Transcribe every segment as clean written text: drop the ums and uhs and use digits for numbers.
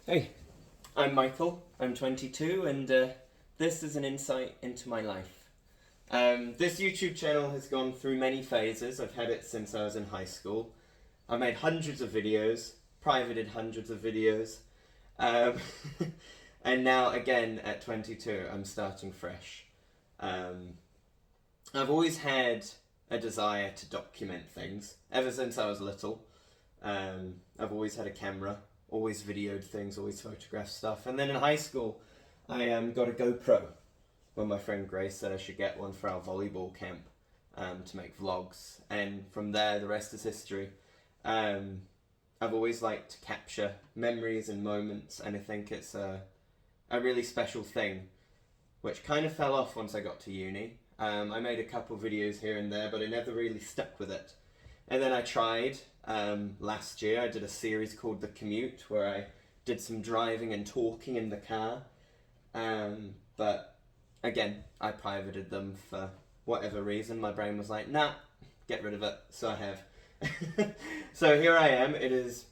Hey, I'm Michael, I'm 22, and this is an insight into my life. This YouTube channel has gone through many phases. I've had it since I was in high school. I made hundreds of videos, privated hundreds of videos, um, and now again at 22 I'm starting fresh. I've always had a desire to document things, ever since I was little. I've always had a camera, always videoed things, always photographed stuff. And then in high school, I got a GoPro when my friend Grace said I should get one for our volleyball camp to make vlogs. And from there, the rest is history. I've always liked to capture memories and moments, and I think it's a really special thing, which kind of fell off once I got to uni. I made a couple videos here and there, but I never really stuck with it. And then I tried last year. I did a series called The Commute, where I did some driving and talking in the car. But again, I privated them for whatever reason. My brain was like, nah, get rid of it. So I have. So here I am. It is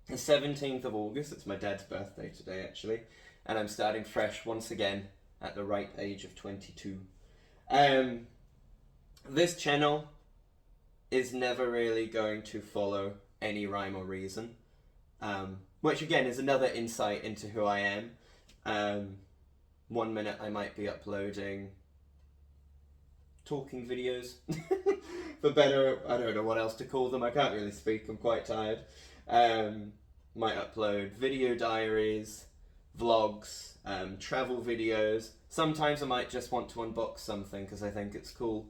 the 17th of August. It's my dad's birthday today, actually. And I'm starting fresh once again at the ripe age of 22. This channel is never really going to follow any rhyme or reason, which again is another insight into who I am. 1 minute I might be uploading talking videos, for better, I don't know what else to call them, I can't really speak, I'm quite tired. Might upload video diaries, vlogs, travel videos. Sometimes I might just want to unbox something because I think it's cool.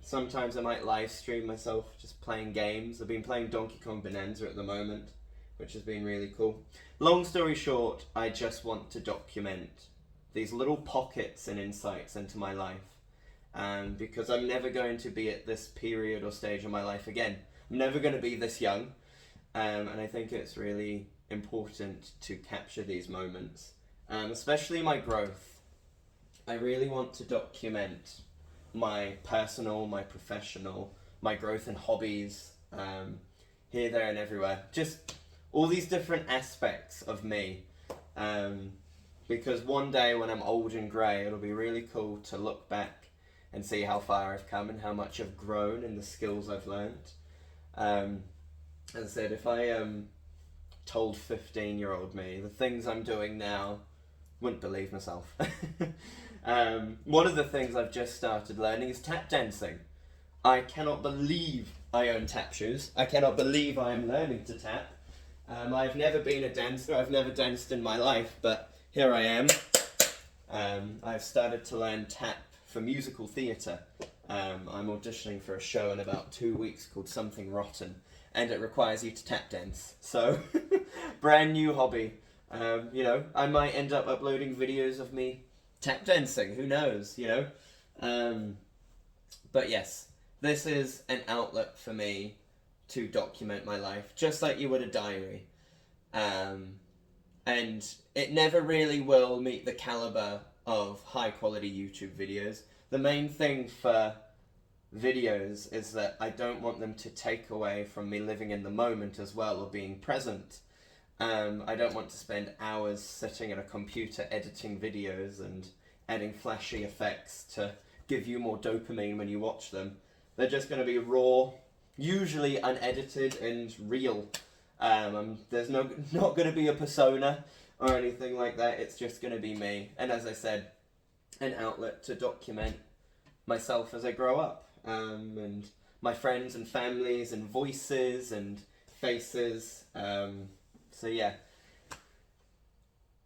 Sometimes I might live stream myself just playing games. I've been playing Donkey Kong Bonanza at the moment, which has been really cool. Long story short, I just want to document these little pockets and insights into my life, because I'm never going to be at this period or stage of my life again. I'm never going to be this young, and I think it's really important to capture these moments, especially my growth. I really want to document my personal, my professional, my growth in hobbies, here, there, and everywhere. Just all these different aspects of me. Because one day when I'm old and grey, it'll be really cool to look back and see how far I've come and how much I've grown in the skills I've learnt. As I said, if I told 15-year-old me the things I'm doing now, wouldn't believe myself. One of the things I've just started learning is tap dancing. I cannot believe I own tap shoes. I cannot believe I am learning to tap. I've never been a dancer. I've never danced in my life, but here I am. I've started to learn tap for musical theatre. I'm auditioning for a show in about 2 weeks called Something Rotten, and it requires you to tap dance. So, brand new hobby. I might end up uploading videos of me tap dancing, who knows, But yes, this is an outlet for me to document my life, just like you would a diary. And it never really will meet the caliber of high quality YouTube videos. The main thing for videos is that I don't want them to take away from me living in the moment as well, or being present. I don't want to spend hours sitting at a computer editing videos and adding flashy effects to give you more dopamine when you watch them. They're just going to be raw, usually unedited and real. There's not going to be a persona or anything like that. It's just going to be me. And as I said, an outlet to document myself as I grow up, and my friends and families and voices and faces. So yeah,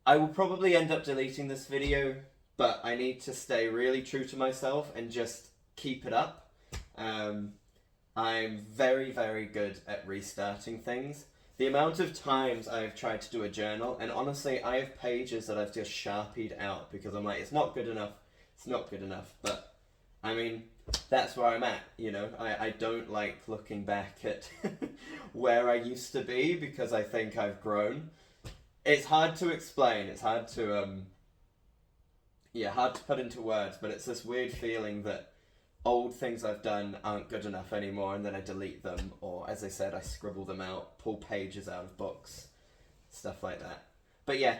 I will probably end up deleting this video, but I need to stay really true to myself and just keep it up. I'm very, very good at restarting things. The amount of times I've tried to do a journal, and honestly, I have pages that I've just sharpied out because I'm like, it's not good enough, it's not good enough. But, I mean, that's where I'm at, I don't like looking back at where I used to be because I think I've grown. It's hard to explain, it's hard to, hard to put into words, but it's this weird feeling that old things I've done aren't good enough anymore, and then I delete them, or as I said, I scribble them out, pull pages out of books. stuff like that. But yeah,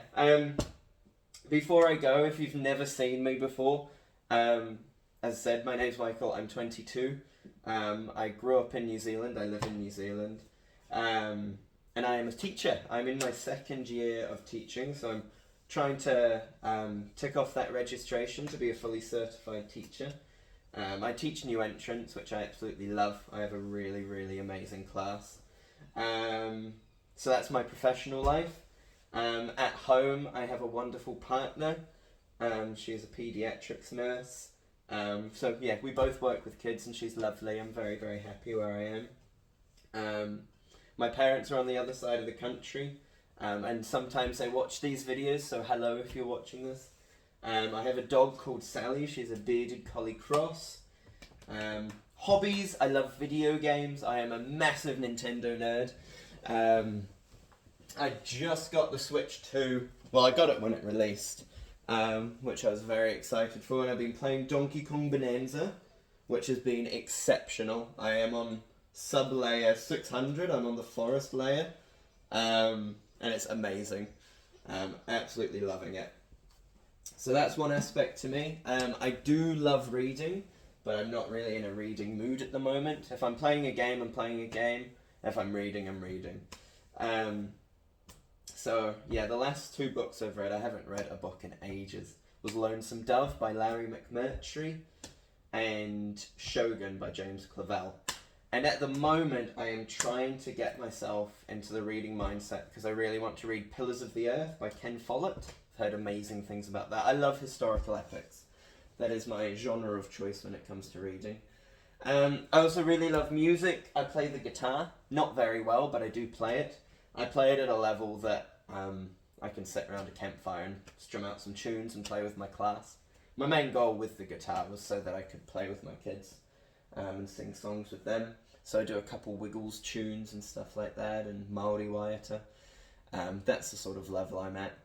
before I go, if you've never seen me before, as I said, my name's Michael, I'm 22. I grew up in New Zealand, I live in New Zealand, and I am a teacher. I'm in my second year of teaching, so I'm trying to tick off that registration to be a fully certified teacher. I teach new entrants, which I absolutely love. I have a really, really amazing class. So that's my professional life. At home, I have a wonderful partner. She's a paediatrics nurse. So yeah, we both work with kids and she's lovely. I'm very, very happy where I am. My parents are on the other side of the country, and sometimes they watch these videos, so hello if you're watching this. I have a dog called Sally. She's a bearded collie cross. Hobbies, I love video games. I am a massive Nintendo nerd. I just got the Switch 2. Well, I got it when it released, which I was very excited for, and I've been playing Donkey Kong Bonanza, which has been exceptional. I am on sub-layer 600, I'm on the forest layer, and it's amazing. Absolutely loving it. So that's one aspect to me. I do love reading, but I'm not really in a reading mood at the moment. If I'm playing a game, I'm playing a game. If I'm reading, I'm reading. So yeah, the last 2 books I've read, I haven't read a book in ages, was Lonesome Dove by Larry McMurtry and Shogun by James Clavell. And at the moment, I am trying to get myself into the reading mindset because I really want to read Pillars of the Earth by Ken Follett. I've heard amazing things about that. I love historical epics. That is my genre of choice when it comes to reading. I also really love music. I play the guitar, not very well, but I do play it. I play it at a level that I can sit around a campfire and strum out some tunes and play with my class. My main goal with the guitar was so that I could play with my kids and sing songs with them. So I do a couple Wiggles tunes and stuff like that, and Maori Waiata. That's the sort of level I'm at.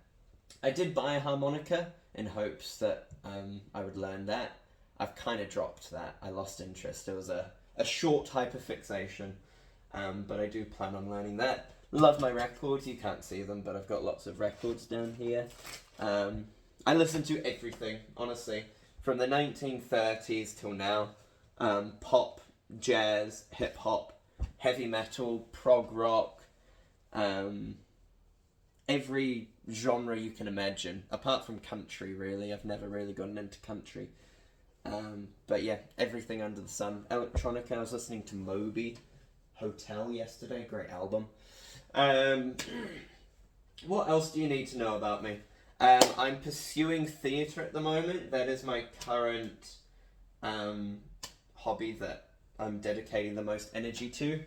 I did buy a harmonica in hopes that I would learn that. I've kind of dropped that. I lost interest. It was a short hyperfixation, but I do plan on learning that. Love my records. You can't see them, but I've got lots of records down here. I listen to everything, honestly, from the 1930s till now. Pop, jazz, hip-hop, heavy metal, prog rock, every genre you can imagine, apart from country, really. I've never really gotten into country. But yeah, everything under the sun. Electronica, I was listening to Moby Hotel yesterday, great album. What else do you need to know about me? I'm pursuing theatre at the moment. That is my current hobby that I'm dedicating the most energy to.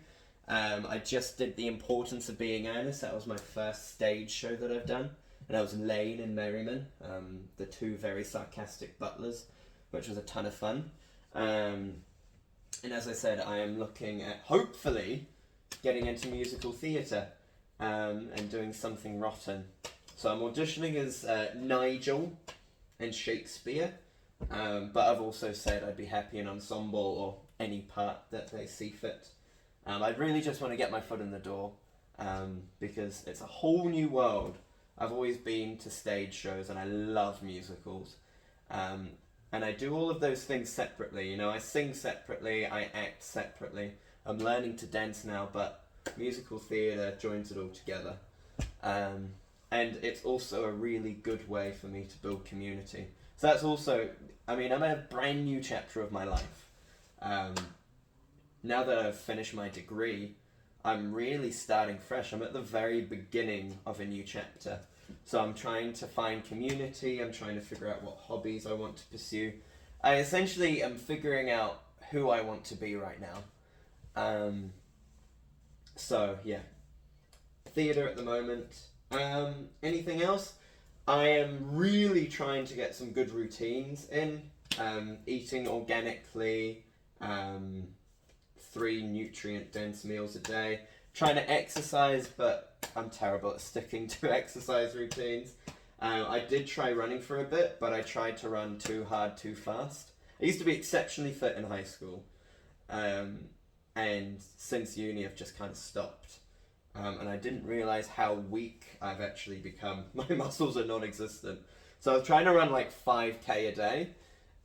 I just did The Importance of Being Earnest. That was my first stage show that I've done. And that was Lane and Merriman, the 2 very sarcastic butlers, which was a ton of fun. And as I said, I am looking at, hopefully, getting into musical theatre and doing something rotten. So I'm auditioning as Nigel in Shakespeare, but I've also said I'd be happy in ensemble or any part that they see fit. I really just want to get my foot in the door because it's a whole new world. I've always been to stage shows and I love musicals. And I do all of those things separately. You know, I sing separately, I act separately. I'm learning to dance now, but musical theatre joins it all together. And it's also a really good way for me to build community. So that's also, I mean, I'm in a brand new chapter of my life. Now that I've finished my degree, I'm really starting fresh. I'm at the very beginning of a new chapter. So I'm trying to find community, I'm trying to figure out what hobbies I want to pursue. I essentially am figuring out who I want to be right now. So yeah, theatre at the moment. Anything else? I am really trying to get some good routines in. Eating organically, 3 nutrient-dense meals a day. Trying to exercise, but I'm terrible at sticking to exercise routines. I did try running for a bit, but I tried to run too hard, too fast. I used to be exceptionally fit in high school, and since uni I've just kind of stopped. and I didn't realize how weak I've actually become. My muscles are non-existent. So I was trying to run like 5k a day,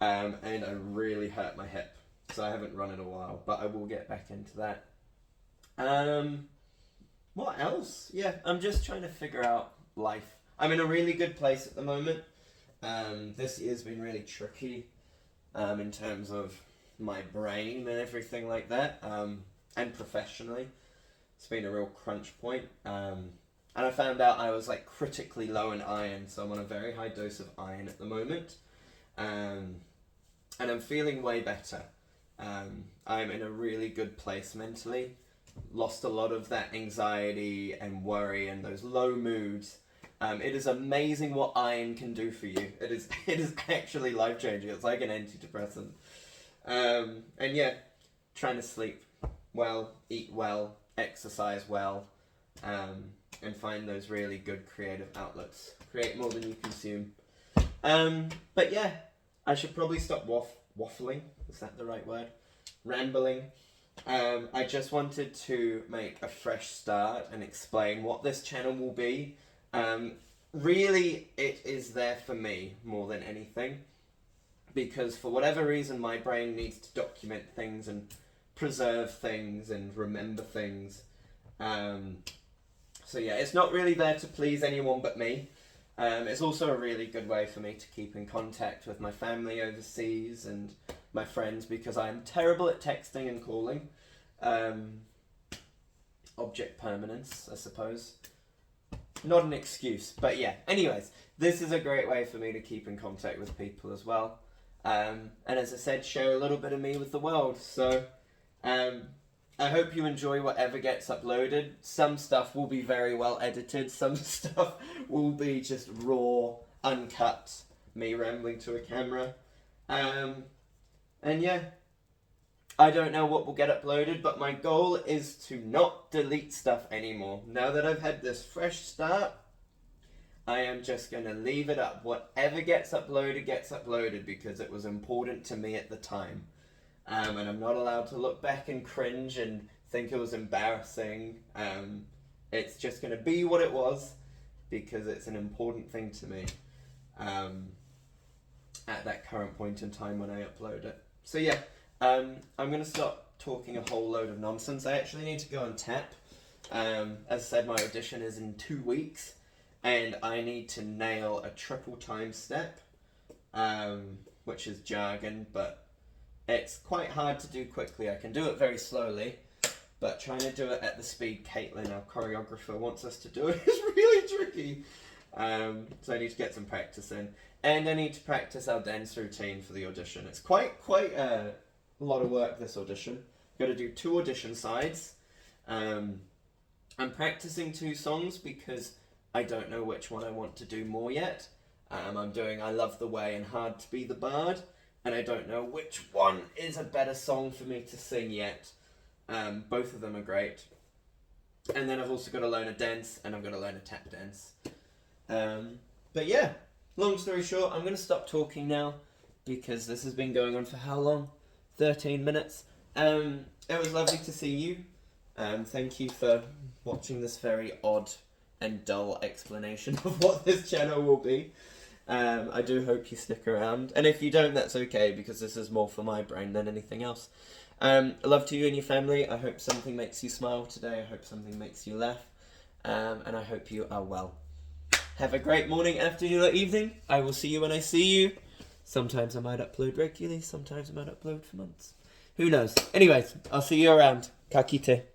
and I really hurt my hip. So I haven't run in a while, but I will get back into that. What else? Yeah, I'm just trying to figure out life. I'm in a really good place at the moment. This year's been really tricky in terms of my brain and everything like that, and professionally. It's been a real crunch point. And I found out I was like critically low in iron, so I'm on a very high dose of iron at the moment. And I'm feeling way better. I'm in a really good place mentally. Lost a lot of that anxiety and worry and those low moods. It is amazing what iron can do for you. It is actually life-changing. It's like an antidepressant. And yeah, trying to sleep well, eat well, exercise well, and find those really good creative outlets. Create more than you consume. But yeah, I should probably stop waffling. Is that the right word? Rambling. I just wanted to make a fresh start and explain what this channel will be. Really, it is there for me more than anything, because for whatever reason my brain needs to document things and preserve things and remember things. So yeah, it's not really there to please anyone but me. It's also a really good way for me to keep in contact with my family overseas and my friends, because I'm terrible at texting and calling. Object permanence, I suppose. Not an excuse, but yeah. Anyways, this is a great way for me to keep in contact with people as well. And as I said, share a little bit of me with the world. So I hope you enjoy whatever gets uploaded. Some stuff will be very well edited. Some stuff will be just raw, uncut, me rambling to a camera. And yeah, I don't know what will get uploaded, but my goal is to not delete stuff anymore. Now that I've had this fresh start, I am just going to leave it up. Whatever gets uploaded, because it was important to me at the time. And I'm not allowed to look back and cringe and think it was embarrassing. It's just going to be what it was, because it's an important thing to me at that current point in time when I upload it. So yeah, I'm going to stop talking a whole load of nonsense. I actually need to go and tap. As I said, my audition is in 2 weeks, and I need to nail a triple time step, which is jargon, but it's quite hard to do quickly. I can do it very slowly, but trying to do it at the speed Caitlin, our choreographer, wants us to do it is really tricky. So I need to get some practice in. And I need to practice our dance routine for the audition. It's quite a lot of work, this audition. Got to do 2 audition sides. I'm practicing 2 songs because I don't know which one I want to do more yet. I'm doing I Love the Way and Hard to Be the Bard, and I don't know which one is a better song for me to sing yet. Both of them are great. And then I've also got to learn a dance, and I've got to learn a tap dance. But yeah, long story short, I'm going to stop talking now, because this has been going on for how long? 13 minutes. It was lovely to see you. Thank you for watching this very odd and dull explanation of what this channel will be. I do hope you stick around, and if you don't, that's okay, because this is more for my brain than anything else. Love to you and your family. I hope something makes you smile today. I hope something makes you laugh, and I hope you are well. Have a great morning, afternoon, or evening. I will see you when I see you. Sometimes I might upload regularly, sometimes I might upload for months. Who knows? Anyways, I'll see you around. Ka kite.